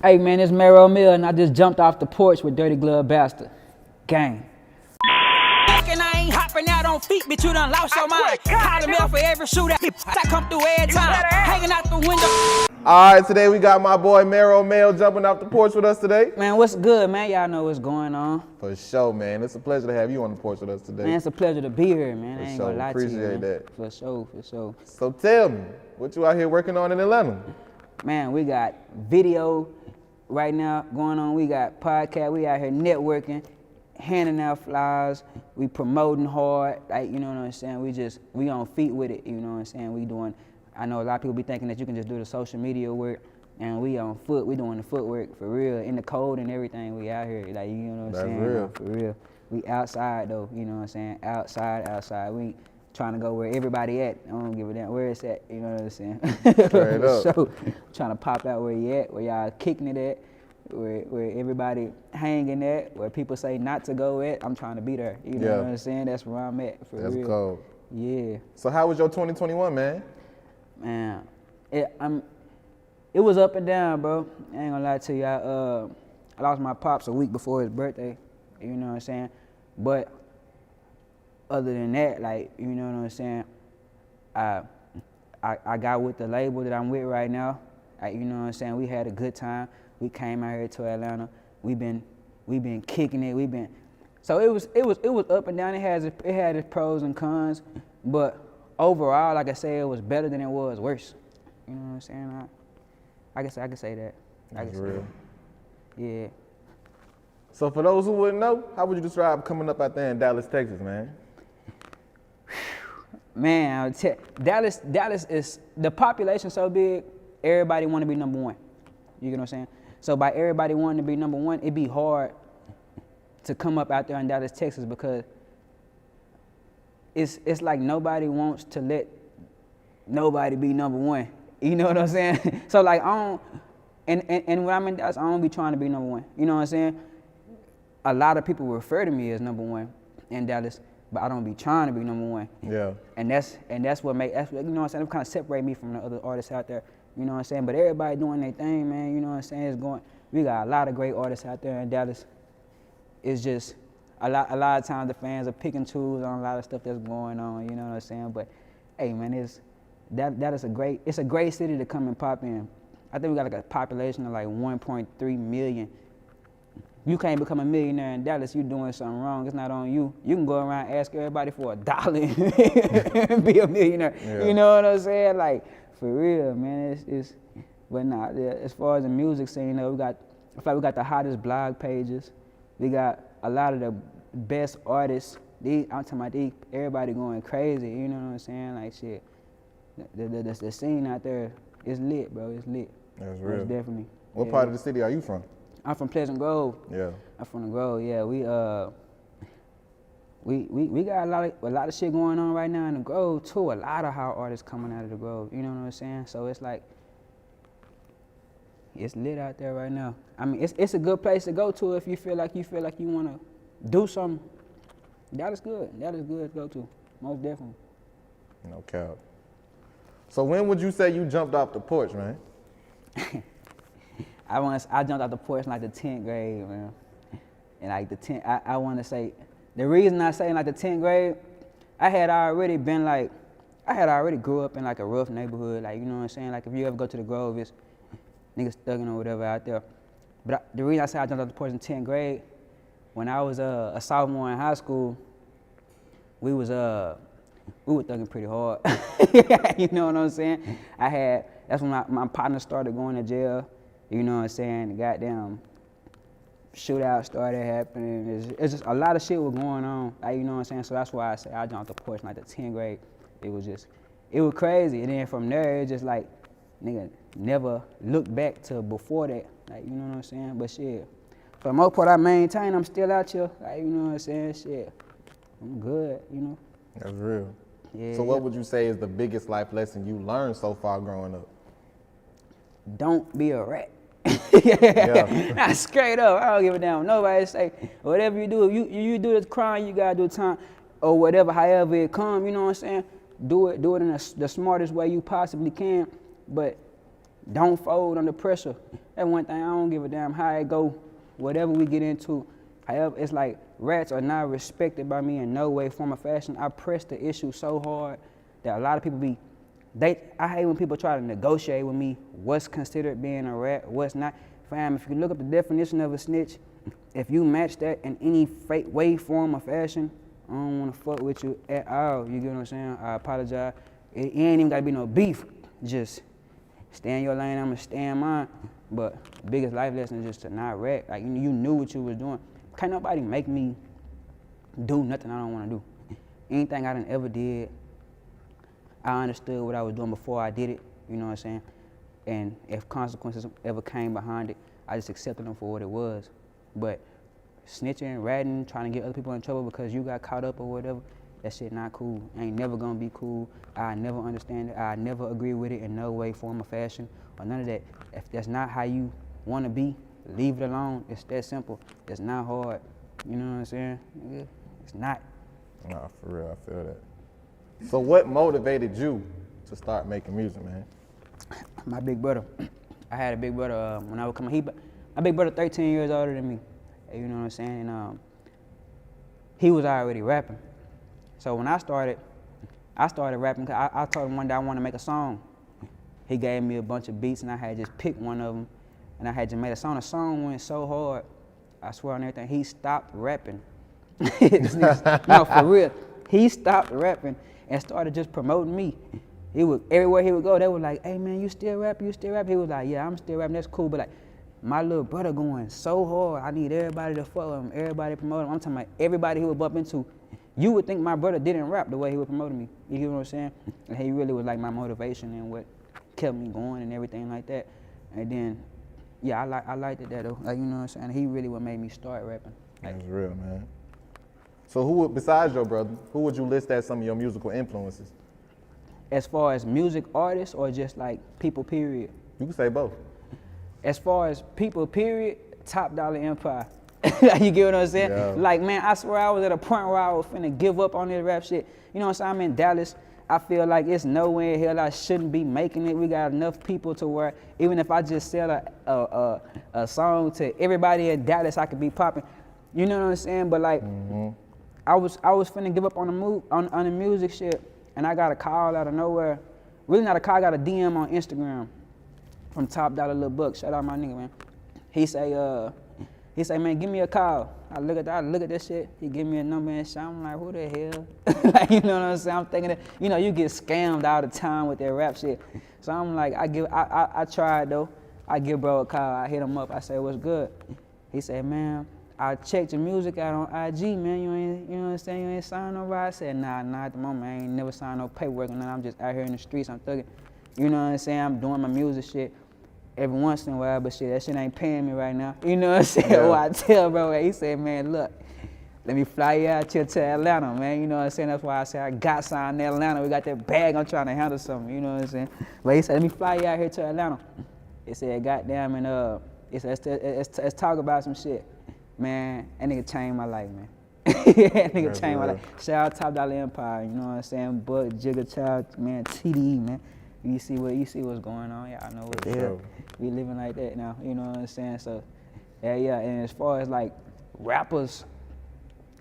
Hey man, it's Maro Mel and I just jumped off the porch with Dirty Glove Bastard. Gang. And I ain't hopping out on feet, bitch, you done lost your mind. Calling me for every shootout, I come through every time. Hanging out the window. All right, today we got my boy Maro Mel jumping off the porch with us today. Man, what's good, man? Y'all know what's going on. For sure, man. It's a pleasure to have you on the porch with us today. Man, it's a pleasure to be here, man. I For ain't sure. gonna lie to you, Appreciate man. that. For sure, for sure. So tell me, what you out here working on in Atlanta? Man, we got video right now going on. We got podcast. We out here networking, handing out flyers. We promoting hard. Like, you know what I'm saying? We on feet with it. You know what I'm saying? We doing. I know a lot of people be thinking that you can just do the social media work, and we on foot. We doing the footwork for real, in the code and everything. We out here. Like, you know what I'm saying? That's real. For real. We outside though. You know what I'm saying? Outside. We trying to go where everybody at. I don't give a damn where it's at. You know what I'm saying? Straight up. So trying to pop out where you at, where y'all kicking it at, where everybody hanging at, where people say not to go at. I'm trying to be there. You know what I'm saying? That's where I'm at. For That's real. cold. Yeah. So how was your 2021, man? Man, it was up and down, bro. I ain't gonna lie to you. I lost my pops a week before his birthday. You know what I'm saying? But other than that, like, you know what I'm saying, I got with the label that I'm with right now. Like, you know what I'm saying? We had a good time. We came out here to Atlanta. We been kicking it. So it was up and down. It had its pros and cons, but overall, like I said, it was better than it was worse. You know what I'm saying? I can say that. That's real. Yeah. So for those who wouldn't know, how would you describe coming up out there in Dallas, Texas, man? Man, I would tell Dallas is, the population so big, everybody want to be number one. You get what I'm saying? So by everybody wanting to be number one, it'd be hard to come up out there in Dallas, Texas, because it's like nobody wants to let nobody be number one. You know what I'm saying? So like and when I'm in Dallas, I don't be trying to be number one. You know what I'm saying? A lot of people refer to me as number one in Dallas, but I don't be trying to be number one. Yeah. And that's what you know what I'm saying, it kind of separate me from the other artists out there. You know what I'm saying? But everybody doing their thing, man. You know what I'm saying? We got a lot of great artists out there in Dallas. It's just a lot of times the fans are picking tools on a lot of stuff that's going on. You know what I'm saying? But hey, man, it's a great city to come and pop in. I think we got like a population of like 1.3 million. You can't become a millionaire in Dallas, you doing something wrong. It's not on you. You can go around and ask everybody for $1 and be a millionaire. Yeah. You know what I'm saying? Like, for real, man. But nah, as far as the music scene, I feel like we got the hottest blog pages. We got a lot of the best artists. I'm talking about everybody going crazy. You know what I'm saying? Like, shit. The scene out there is lit, bro. It's lit. That's real. It's definitely. What part of the city are you from? I'm from Pleasant Grove. Yeah. I'm from the Grove. Yeah, we got a lot of shit going on right now in the Grove too. A lot of hot artists coming out of the Grove. You know what I'm saying? So it's like, it's lit out there right now. I mean, it's a good place to go to if you feel like you want to do something. That is good. That is good to go to. Most definitely. No cap. So when would you say you jumped off the porch, man? I jumped out the porch in like the 10th grade, man. And like the 10th, I want to say, the reason I say in like the 10th grade, I had already grew up in like a rough neighborhood. Like, you know what I'm saying? Like, if you ever go to the Grove, it's niggas thugging or whatever out there. But the reason I say I jumped out the porch in 10th grade, when I was a sophomore in high school, we were thugging pretty hard. You know what I'm saying? That's when my partner started going to jail. You know what I'm saying? The goddamn shootout started happening. It's just a lot of shit was going on. Like, you know what I'm saying? So that's why I say I jumped the porch in like the 10th grade. It was crazy. And then from there, it's just like, nigga, never looked back to before that. Like, you know what I'm saying? But shit, for the most part, I maintain. I'm still out here. Like, you know what I'm saying? Shit, I'm good, you know? That's real. Yeah. So what would you say is the biggest life lesson you learned so far growing up? Don't be a rat. Yeah. Not straight up. I don't give a damn what nobody say. Whatever you do, if you do this crime, you gotta do time, or whatever, however it come. You know what I'm saying? Do it in the smartest way you possibly can. But don't fold under pressure. That's one thing I don't give a damn how it go, whatever we get into. However, it's like rats are not respected by me in no way, form, or fashion. I press the issue so hard that a lot of people I hate when people try to negotiate with me what's considered being a rat, what's not. Fam, if you look up the definition of a snitch, if you match that in any fake way, form, or fashion, I don't want to fuck with you at all. You get what I'm saying? I apologize. It ain't even got to be no beef. Just stay in your lane, I'm going to stay in mine. But the biggest life lesson is just to not rat. Like, you knew what you was doing. Can't nobody make me do nothing I don't want to do. Anything I done ever did, I understood what I was doing before I did it, you know what I'm saying? And if consequences ever came behind it, I just accepted them for what it was. But snitching, ratting, trying to get other people in trouble because you got caught up or whatever, that shit not cool. Ain't never gonna be cool. I never understand it. I never agree with it in no way, form, or fashion, or none of that. If that's not how you wanna be, leave it alone. It's that simple. It's not hard. You know what I'm saying? Yeah, it's not. Nah, for real, I feel that. So what motivated you to start making music, man? My big brother. I had a big brother when I was coming. My big brother 13 years older than me. You know what I'm saying? And he was already rapping. So when I started rapping. I told him one day I want to make a song. He gave me a bunch of beats and I had just picked one of them and I had just made a song. The song went so hard, I swear on everything, he stopped rapping. No, for real. He stopped rapping and started just promoting me. Everywhere he would go, they were like, hey man, you still rap? He was like, yeah, I'm still rapping, that's cool. But like, my little brother going so hard, I need everybody to follow him, everybody promote him. I'm talking about everybody he would bump into. You would think my brother didn't rap the way he was promoting me. You get what I'm saying? And he really was like my motivation and what kept me going and everything like that. And then, yeah, I liked it that though. Like, you know what I'm saying? He really what made me start rapping. Like, That's real, man. So besides your brother, who would you list as some of your musical influences? As far as music artists or just like people, period? You can say both. As far as people, period, Top Dollar Empire. You get what I'm saying? Yeah. Like, man, I swear I was at a point where I was finna give up on this rap shit. You know what I'm saying? I'm in Dallas. I feel like it's nowhere in hell I shouldn't be making it. We got enough people to where even if I just sell a song to everybody in Dallas, I could be popping. You know what I'm saying? But like, I was finna give up on the music shit, and I got a call out of nowhere. Really not a call, I got a DM on Instagram from Top Dollar Lil Buck. Shout out my nigga, man. He say, man, give me a call. I look at that shit. He give me a number and shit. I'm like, who the hell? Like, you know what I'm saying? I'm thinking that, you know, you get scammed all the time with that rap shit. So I'm like, I tried though. I give bro a call. I hit him up. I say, what's good? He said, man, I checked your music out on IG, man. You know what I'm saying? You ain't signed nobody. I said, nah, at the moment. I ain't never signed no paperwork and I'm just out here in the streets. I'm thugging. You know what I'm saying? I'm doing my music shit every once in a while, but shit, that shit ain't paying me right now. You know what I'm saying? Yeah. Well, I tell bro, he said, man, look, let me fly you out here to Atlanta, man. You know what I'm saying? That's why I said I got signed in Atlanta. We got that bag, I'm trying to handle something, you know what I'm saying? But he said, let me fly you out here to Atlanta. He said, goddamn, and he said, let's talk about some shit. Man, that nigga changed my life, man. That nigga changed my life. Shout out Top Dollar Empire, you know what I'm saying? Buck, Jigga Child, man, TDE, man. You see what's going on. Yeah, I know what the hell. We living like that now, you know what I'm saying? So, yeah. And as far as like rappers,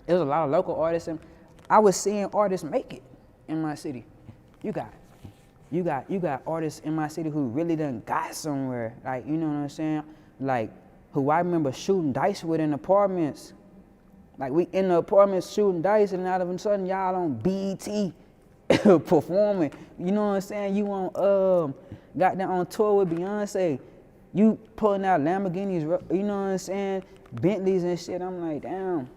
there's a lot of local artists, and I was seeing artists make it in my city. You got artists in my city who really done got somewhere. Like, you know what I'm saying? Like, who I remember shooting dice with in apartments. Like, we in the apartments shooting dice, and all of a sudden y'all on BET. Performing, you know what I'm saying? You got that on tour with Beyonce. You pulling out Lamborghinis, you know what I'm saying? Bentleys and shit. I'm like, damn.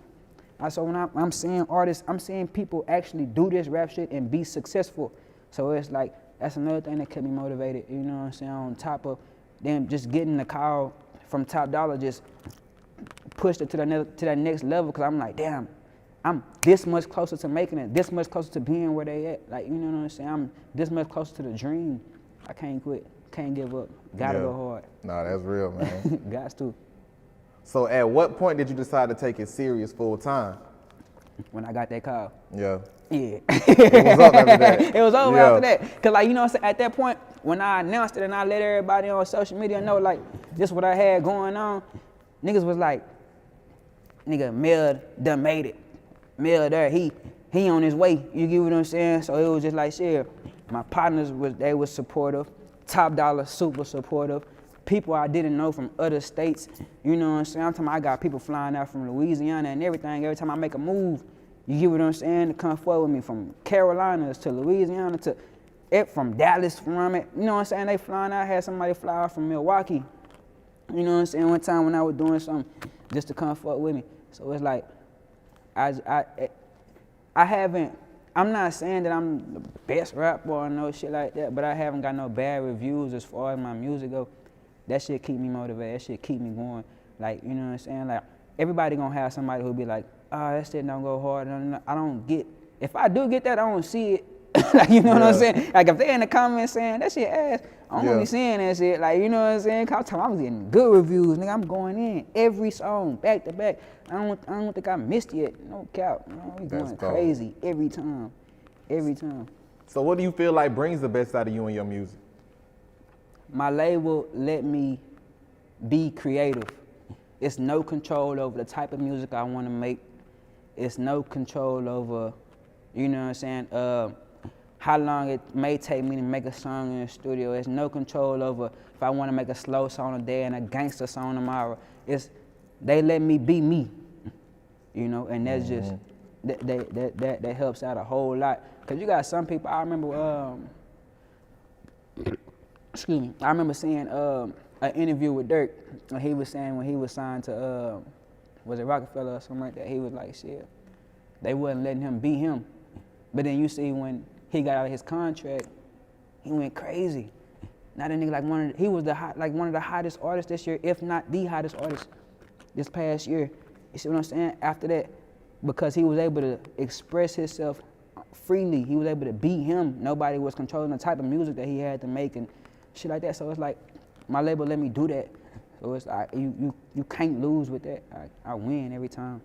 So when I'm seeing artists, I'm seeing people actually do this rap shit and be successful. So it's like, that's another thing that kept me motivated, you know what I'm saying? On top of them just getting the call from Top Dollar, just pushed it to that next level, because I'm like, damn. I'm this much closer to making it, this much closer to being where they at. Like, you know what I'm saying? I'm this much closer to the dream. I can't quit, can't give up. Gotta go hard. Nah, that's real, man. Gots to. So at what point did you decide to take it serious full time? When I got that call. Yeah. Yeah. It was up after that. It was over after that. Cause like, you know what I'm saying? At that point, when I announced it and I let everybody on social media know, like, this what I had going on, niggas was like, nigga, Mel done made it. Mel there, he on his way. You get what I'm saying? So it was just like, shit. My partners was supportive. Top Dollar super supportive. People I didn't know from other states. You know what I'm saying? I'm talking about I got people flying out from Louisiana and everything. Every time I make a move, you get what I'm saying? To come forward with me from Carolinas to Louisiana to from Dallas, from it. You know what I'm saying? They flying out. I had somebody fly out from Milwaukee. You know what I'm saying? One time when I was doing something just to come forward with me. So it's like, I'm not saying that I'm the best rapper or no shit like that, but I haven't got no bad reviews as far as my music go. That shit keep me motivated. That shit keep me going. Like, you know what I'm saying? Like, everybody gonna have somebody who be like, oh, that shit don't go hard. I don't get, if I do get that, I don't see it. Like, you know what I'm saying? Like, if they in the comments saying, that shit ass, I don't be seeing that shit. Like, you know what I'm saying? Cause I'm getting good reviews, nigga. I'm going in every song, back to back. I don't think I missed yet. No cap. You know, we going crazy every time. Every time. So what do you feel like brings the best out of you and your music? My label let me be creative. It's no control over the type of music I want to make. It's no control over, you know what I'm saying, how long it may take me to make a song in the studio. There's no control over if I want to make a slow song today and a gangster song tomorrow. They let me be me, you know, and that's just, that helps out a whole lot. Cause you got some people, I remember, excuse me, I remember seeing an interview with Dirk, and he was saying when he was signed to, was it Rockefeller or something like that, he was like, shit, they wasn't letting him be him. But then you see when he got out of his contract, he went crazy. Now that nigga like he was one of the hottest artists this year, if not the hottest artist this past year. You see what I'm saying? After that, because he was able to express himself freely, he was able to be him. Nobody was controlling the type of music that he had to make and shit like that. So it's like, my label let me do that. So it's like, you can't lose with that. I win every time.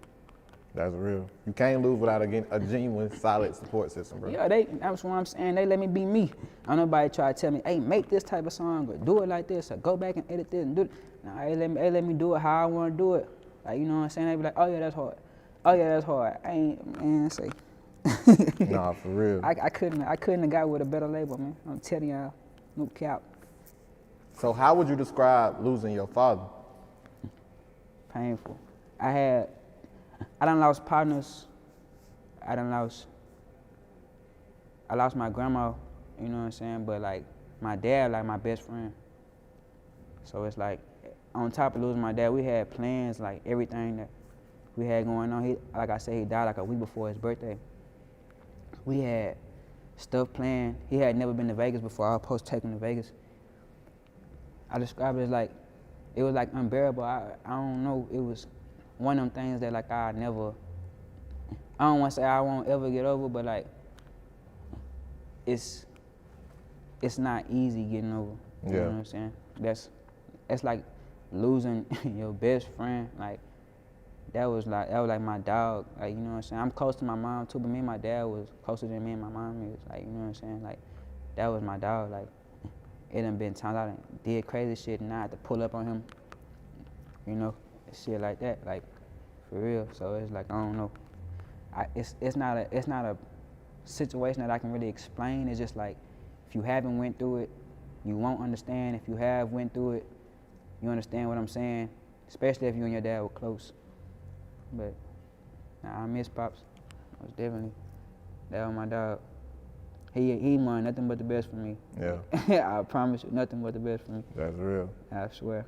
That's real. You can't lose without a genuine, solid support system, bro. Yeah, that's what I'm saying. They let me be me. I don't nobody try to tell me, hey, make this type of song or do it like this or go back and edit this and do it. Nah, they let me do it how I want to do it. Like, you know what I'm saying? They be like, oh yeah, that's hard. Oh yeah, that's hard. I ain't, man, say. Nah, for real. I couldn't have got with a better label, man. I'm telling y'all, no cap. So how would you describe losing your father? Painful. I done lost partners. I lost my grandma, you know what I'm saying? But like my dad, like my best friend. So it's like, on top of losing my dad, we had plans, like everything that we had going on. Like I said, he died like a week before his birthday. We had stuff planned. He had never been to Vegas before. I was supposed to take him to Vegas. I describe it as like, it was like unbearable. I don't know, it was one of them things that like I don't want to say I won't ever get over, but like, it's not easy getting over. You know what I'm saying? It's like losing your best friend. Like, that was like my dog. Like, you know what I'm saying? I'm close to my mom too, but me and my dad was closer than me and my mom is. Like, you know what I'm saying? Like, that was my dog. Like, it done been times I done did crazy shit and I had to pull up on him, you know, shit like that, like, for real. So it's like, I don't know. It's not a situation that I can really explain. It's just like, if you haven't went through it, you won't understand. If you have went through it, you understand what I'm saying, especially if you and your dad were close. But nah, I miss Pops, most definitely. That was my dog. He wanted nothing but the best for me. Yeah. I promise you, nothing but the best for me. That's real. I swear.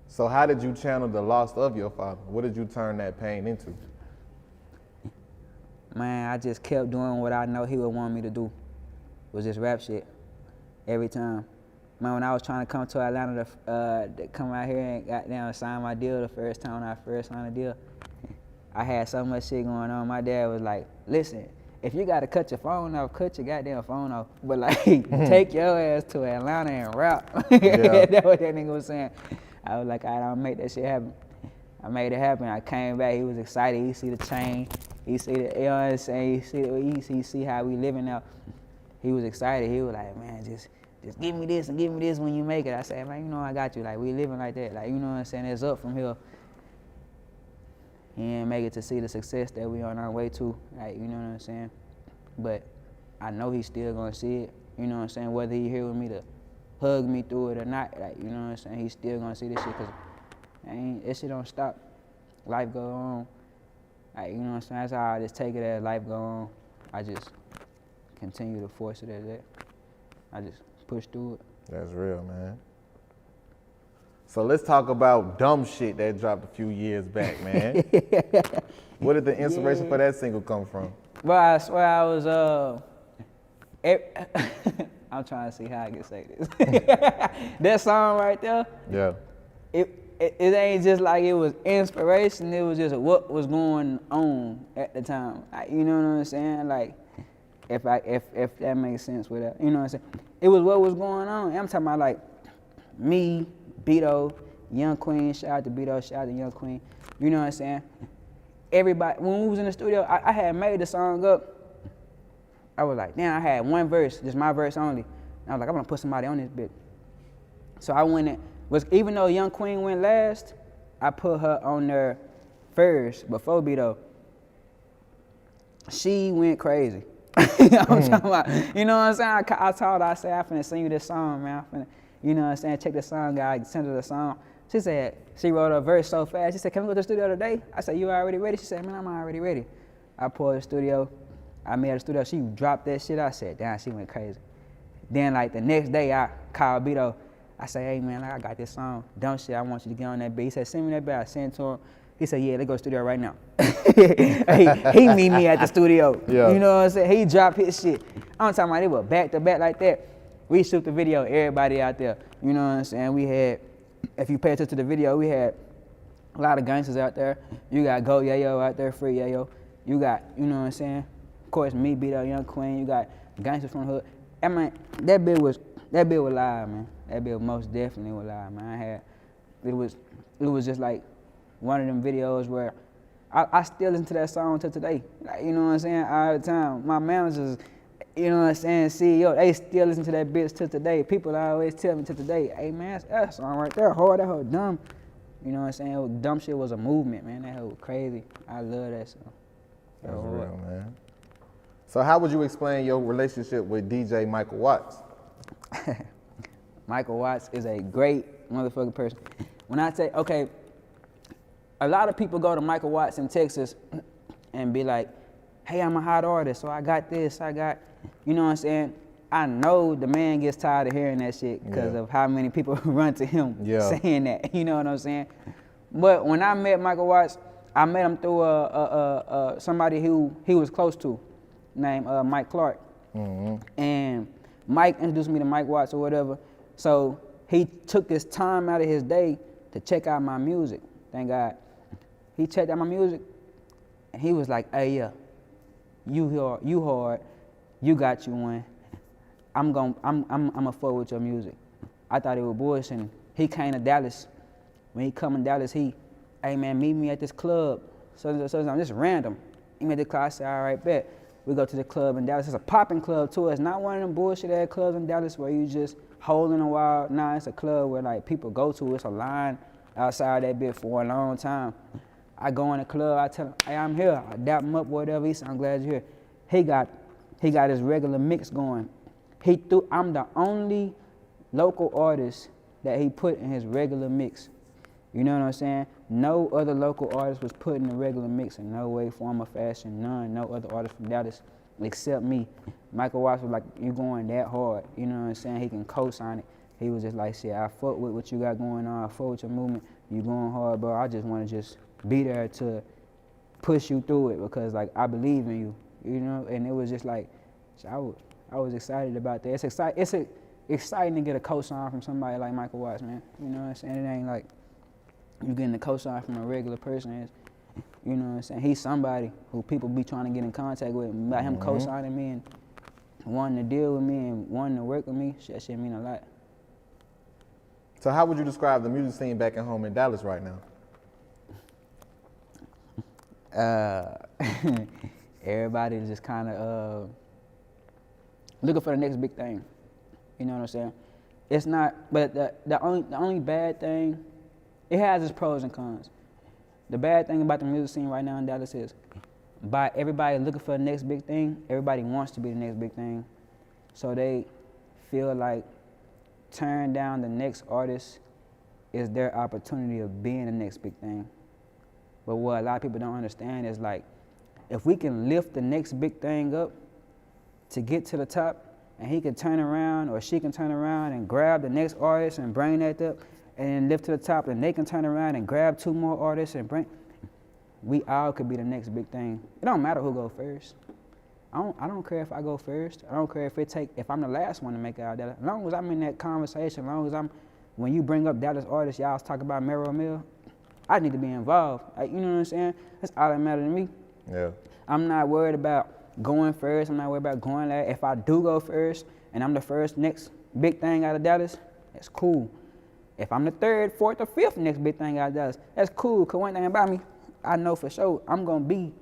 So how did you channel the loss of your father? What did you turn that pain into? Man, I just kept doing what I know he would want me to do, was just rap shit, every time. Man, when I was trying to come to Atlanta to come out here and got down and sign my deal the first time when I first signed a deal, I had so much shit going on. My dad was like, listen, if you gotta cut your phone off, cut your goddamn phone off. But like, take your ass to Atlanta and rap. Yeah. That's what that nigga was saying. I was like, I'll make that shit happen. I made it happen. I came back, he was excited. He see the chain, he see the, you know what I'm saying? He see how we living now. He was excited. He was like, man, just give me this and give me this when you make it. I said, man, you know I got you. Like, we living like that. Like, you know what I'm saying? It's up from here. He ain't make it to see the success that we on our way to. Like, you know what I'm saying? But I know he's still gonna see it. You know what I'm saying? Whether he here with me to hug me through it or not, like, you know what I'm saying? He's still gonna see this shit, cause this shit don't stop. Life go on. Like, you know what I'm saying? That's how I just take it as life go on. I just continue to force it as that. I just push through it. That's real, man. So let's talk about dumb shit that dropped a few years back, man. Where did the inspiration for that single come from? Bro, I swear I was, I'm trying to see how I can say this. That song right there, Yeah. It ain't just like it was inspiration, it was just what was going on at the time. Like, you know what I'm saying? Like, if that makes sense with that, you know what I'm saying? It was what was going on. I'm talking about like me, Beto, Young Queen, shout out to Beto, shout out to Young Queen. You know what I'm saying? Everybody, when we was in the studio, I had made the song up. I was like, damn, I had one verse, just my verse only. And I was like, I'm gonna put somebody on this bit. So I went in, even though Young Queen went last, I put her on there first, before Beto. She went crazy. I'm talking about, you know what I'm saying? I told her, I said, I'm finna sing you this song, man. I'm finna, you know what I'm saying? Check the song out, I sent her the song. She said, she wrote a verse so fast. She said, can we go to the studio today? I said, you already ready? She said, man, I'm already ready. I pulled the studio. I made a studio. She dropped that shit. I said, damn, she went crazy. Then, like, the next day, I called Beto. I said, hey, man, I got this song. Dumb shit, I want you to get on that beat. He said, send me that beat. I sent it to him. He said, yeah, let's go to the studio right now. he meet me at the studio. Yeah. You know what I'm saying? He dropped his shit. I'm talking about it was back to back like that. We shoot the video, everybody out there. You know what I'm saying? We had, if you pay attention to the video, we had a lot of gangsters out there. You got Go Yayo out there, Free Yayo. You got, you know what I'm saying? Of course, me, Beto, Young Queen. You got gangsters from the hood. I mean, that bit was live, man. That bit most definitely was live, man. It was just like one of them videos where I still listen to that song to today. Like, you know what I'm saying? All the time. My managers, you know what I'm saying, CEO, they still listen to that bitch to today. People always tell me to today, hey man, that song right there, hard, that hoe dumb. You know what I'm saying? Dumb shit was a movement, man. That hoe was crazy. I love that song. That's real, man. So how would you explain your relationship with DJ Michael Watts? Michael Watts is a great motherfucking person. When I say, okay, a lot of people go to Michael Watts in Texas and be like, hey, I'm a hot artist, so I got this, you know what I'm saying? I know the man gets tired of hearing that shit because of how many people run to him saying that, you know what I'm saying? But when I met Michael Watts, I met him through somebody who he was close to, named Mike Clark. Mm-hmm. And Mike introduced me to Mike Watts or whatever. So he took his time out of his day to check out my music, thank God. He checked out my music and he was like, hey, yeah, you hard, you got you one. I'm a fuck with your music. I thought it was bullshit. He came to Dallas. When he come in Dallas, hey man, meet me at this club. So just random. He made the club, I said, all right, bet. We go to the club in Dallas. It's a popping club too. It's not one of them bullshit ass clubs in Dallas where you just holding a while. Nah, it's a club where like people go to. It's a line outside that bit for a long time. I go in the club, I tell him, hey, I'm here. I dap him up, whatever. He said, I'm glad you're here. He got his regular mix going. I'm the only local artist that he put in his regular mix. You know what I'm saying? No other local artist was put in the regular mix in no way, form, or fashion. None. No other artist from Dallas except me. Michael Watts was like, you going that hard. You know what I'm saying? He can co-sign it. He was just like, shit, I fuck with what you got going on. I fuck with your movement. You going hard, bro. I just want to just be there to push you through it because, like, I believe in you. You know? And it was just like, I was excited about that. It's exciting to get a co-sign from somebody like Michael Watts, man. You know what I'm saying? It ain't like you getting a co-sign from a regular person. You know what I'm saying? He's somebody who people be trying to get in contact with. About him co-signing me and wanting to deal with me and wanting to work with me, that shit mean a lot. So how would you describe the music scene back at home in Dallas right now? Everybody's just kind of looking for the next big thing. You know what I'm saying? It's not, but the only bad thing, it has its pros and cons. The bad thing about the music scene right now in Dallas is, by everybody looking for the next big thing, everybody wants to be the next big thing. So they feel like turn down the next artist is their opportunity of being the next big thing. But what a lot of people don't understand is like, if we can lift the next big thing up to get to the top, and he can turn around or she can turn around and grab the next artist and bring that up and then lift to the top, and they can turn around and grab 2 more artists and bring, we all could be the next big thing. It don't matter who go first. I don't care if I go first. I don't care if I'm the last one to make it out of Dallas. As long as I'm in that conversation, as long as when you bring up Dallas artists, y'all talk about Maro Mel, I need to be involved. Like, you know what I'm saying? That's all that matters to me. Yeah. I'm not worried about going first. I'm not worried about going last. If I do go first and I'm the first next big thing out of Dallas, that's cool. If I'm the 3rd, 4th, or 5th next big thing out of Dallas, that's cool. Because one thing about me, I know for sure I'm going to be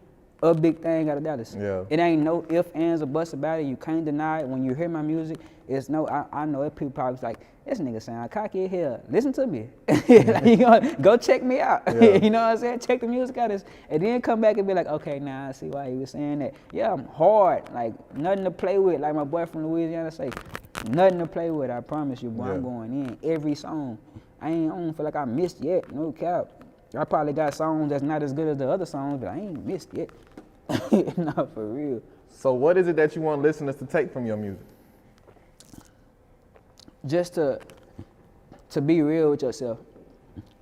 a big thing out of Dallas. Yeah. It ain't no ifs, ands, or buts about it. You can't deny it. When you hear my music, it's no, I know it. People probably like, this nigga sound cocky as hell. Listen to me. Like, you know, go check me out. Yeah. You know what I'm saying? Check the music out. And then come back and be like, okay, now I see why he was saying that. Yeah, I'm hard. Like, nothing to play with. Like my boy from Louisiana say, nothing to play with. I promise you, boy. Yeah. I'm going in every song. I don't feel like I missed yet. No cap. I probably got songs that's not as good as the other songs, but I ain't missed yet. No, for real. So what is it that you want listeners to take from your music? Just to be real with yourself.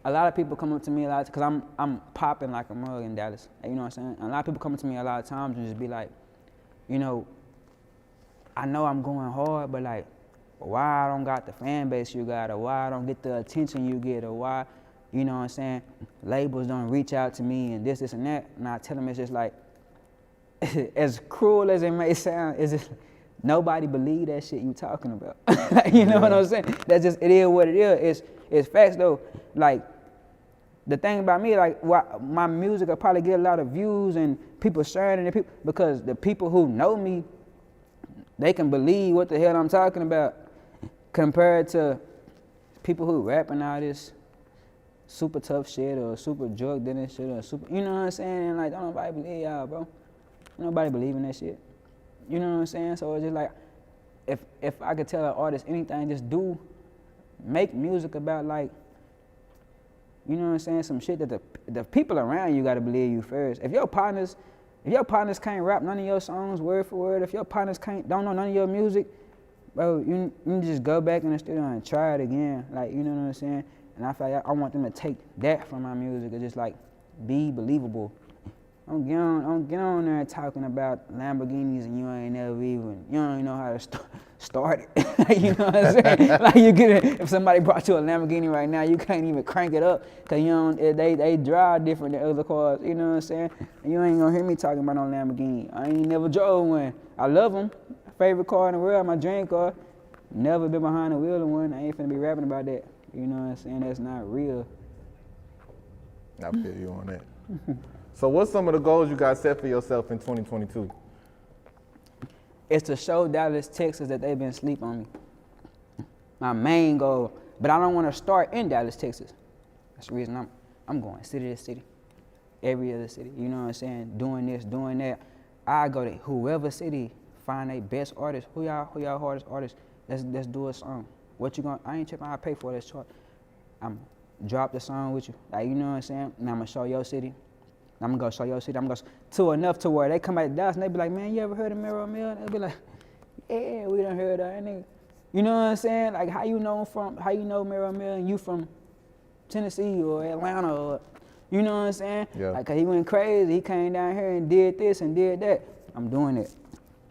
A lot of people come up to me a lot, because I'm popping like a mug in Dallas. You know what I'm saying? A lot of people come up to me a lot of times and just be like, you know I'm going hard, but like, why I don't got the fan base you got, or why I don't get the attention you get, or why, you know what I'm saying, labels don't reach out to me and this and that. And I tell them it's just like, as cruel as it may sound, it's just, nobody believe that shit you talking about. You know what I'm saying? That's just, it is what it is. It's facts though. Like, the thing about me, like, my music will probably get a lot of views and people sharing it, because the people who know me, they can believe what the hell I'm talking about, compared to people who rapping all this super tough shit or super drug dealing shit or super, you know what I'm saying? And like, don't nobody believe y'all, bro. Nobody believe in that shit. You know what I'm saying? So it's just like, if I could tell an artist anything, just make music about, like, you know what I'm saying, some shit that the people around you gotta believe you first. If your partners can't rap none of your songs word for word, if your partners don't know none of your music, bro, you just go back in the studio and try it again. Like, you know what I'm saying? And I feel like I want them to take that from my music and just like be believable. Don't get on there talking about Lamborghinis and you ain't never even, you don't even know how to start it. You know what I'm saying? Like, you get it, if somebody brought you a Lamborghini right now, you can't even crank it up, because they drive different than other cars. You know what I'm saying? And you ain't gonna hear me talking about no Lamborghini. I ain't never drove one. I love them. Favorite car in the world, my dream car. Never been behind the wheel of one. I ain't finna be rapping about that. You know what I'm saying? That's not real. I feel you on that. So what's some of the goals you got set for yourself in 2022? It's to show Dallas, Texas that they've been asleep on me. My main goal, but I don't want to start in Dallas, Texas. That's the reason I'm going city to city, every other city. You know what I'm saying? Doing this, doing that. I go to whoever city, find a best artist. Who y'all hardest artists? Let's do a song. What you gonna? I ain't tripping. I pay for this chart. I'm drop the song with you. Like, you know what I'm saying? And I'm gonna show your city. I'm gonna go show your city. I'm gonna to enough to where they come back to Dallas and they be like, man, you ever heard of Maro Mel? And they be like, yeah, we done heard of that nigga. You know what I'm saying? Like, how you know Maro Mel and you from Tennessee or Atlanta, or, you know what I'm saying? Yeah. Like, 'cause he went crazy. He came down here and did this and did that. I'm doing it.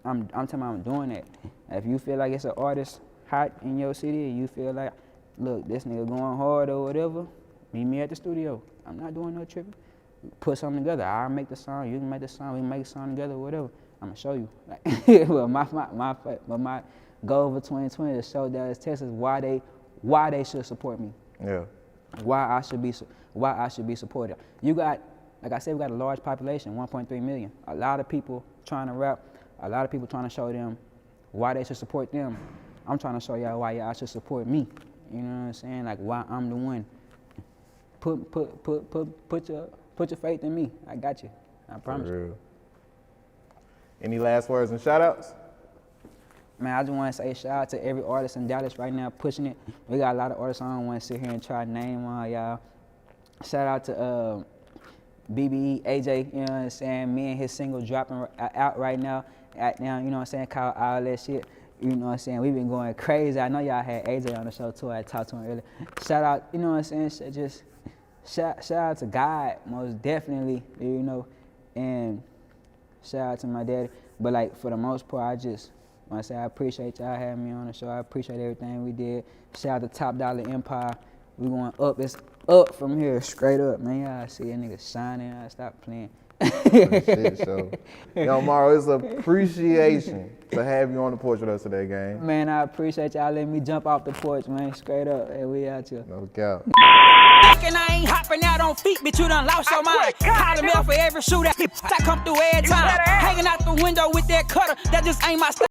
I'm telling you, I'm doing it. If you feel like it's an artist hot in your city and you feel like, look, this nigga going hard or whatever, meet me at the studio. I'm not doing no tripping. Put something together. I'll make the song. You can make the song. We can make a song together, whatever. I'm gonna show you. Like, well, my goal for 2020 is to show Dallas, Texas why they should support me. Yeah. Why I should be supported. You got, like I said, we got a large population, 1.3 million. A lot of people trying to rap. A lot of people trying to show them why they should support them. I'm trying to show y'all why y'all should support me. You know what I'm saying? Like why I'm the one. Put your faith in me. I got you. I promise. For real. Any last words and shout outs? Man, I just want to say shout out to every artist in Dallas right now pushing it. We got a lot of artists. I don't want to sit here and try to name all y'all. Shout out to BBE, AJ, you know what I'm saying? Me and his single dropping out right now. You know what I'm saying? Called All That Shit. You know what I'm saying? We've been going crazy. I know y'all had AJ on the show too. I talked to him earlier. Shout out, you know what I'm saying? Just shout out to God, most definitely, you know, and shout out to my daddy. But like for the most part, I just want to say I appreciate y'all having me on the show. I appreciate everything we did. Shout out to Top Dollar Empire. We going up. It's up from here, straight up, man. Y'all see a nigga shining. I stop playing. Shit show. Yo, Maro, it's an appreciation to have you on the porch with us today, gang. Man, I appreciate y'all letting me jump off the porch, man. Straight up. Hey, we out here. No doubt. And I ain't hopping out on feet, bitch, you done lost your mind. Calling me for every shooter, I come through every time. Hanging out the window with that cutter, that just ain't my style.